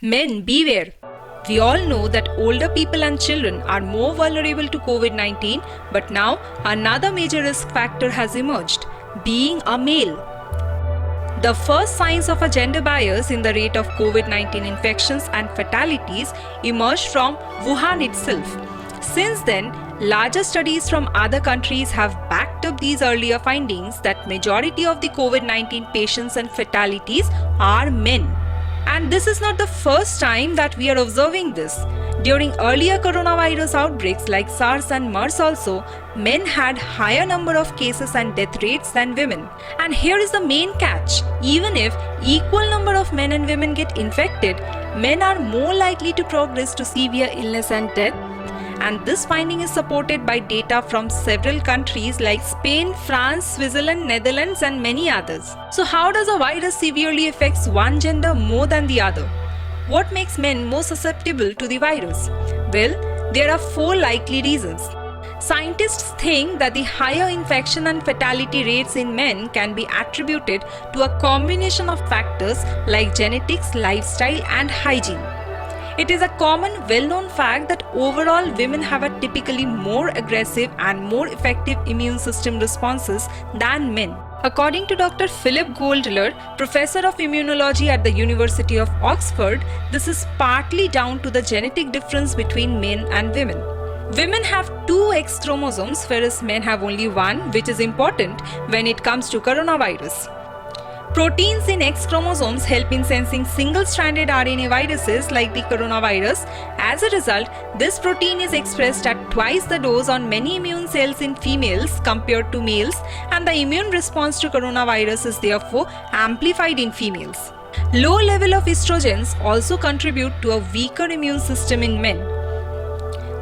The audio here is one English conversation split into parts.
Men, beware! We all know that older people and children are more vulnerable to COVID-19, but now another major risk factor has emerged: being a male. The first signs of a gender bias in the rate of COVID-19 infections and fatalities emerged from Wuhan itself. Since then, larger studies from other countries have backed up these earlier findings that majority of the COVID-19 patients and fatalities are men. And this is not the first time that we are observing this. During earlier coronavirus outbreaks like SARS and MERS also, men had higher number of cases and death rates than women. And here is the main catch: even if equal number of men and women get infected, men are more likely to progress to severe illness and death. And this finding is supported by data from several countries like Spain, France, Switzerland, Netherlands, and many others. So how does a virus severely affect one gender more than the other? What makes men more susceptible to the virus? Well, there are 4 likely reasons. Scientists think that the higher infection and fatality rates in men can be attributed to a combination of factors like genetics, lifestyle, and hygiene. It is a common, well-known fact that overall women have a typically more aggressive and more effective immune system responses than men. According to Dr. Philip Goldler, professor of immunology at the University of Oxford, this is partly down to the genetic difference between men and women. Women have 2 X chromosomes, whereas men have only 1, which is important when it comes to coronavirus. Proteins in X chromosomes help in sensing single-stranded RNA viruses like the coronavirus. As a result, this protein is expressed at twice the dose on many immune cells in females compared to males, and the immune response to coronavirus is therefore amplified in females. Low level of estrogens also contribute to a weaker immune system in men.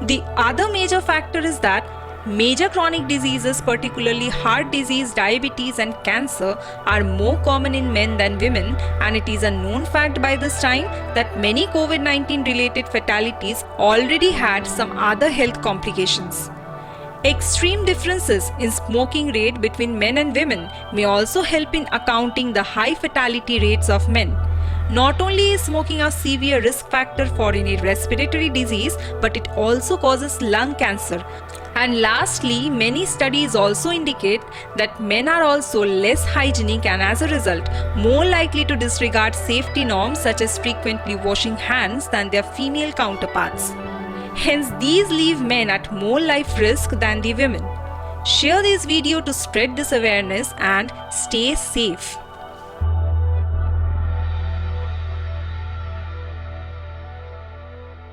The other major factor is that major chronic diseases, particularly heart disease, diabetes, and cancer, are more common in men than women, and it is a known fact by this time that many COVID-19 related fatalities already had some other health complications. Extreme differences in smoking rate between men and women may also help in accounting the high fatality rates of men. Not only is smoking a severe risk factor for any respiratory disease, but it also causes lung cancer. And lastly, many studies also indicate that men are also less hygienic and as a result more likely to disregard safety norms such as frequently washing hands than their female counterparts. Hence, these leave men at more life risk than the women. Share this video to spread this awareness and stay safe.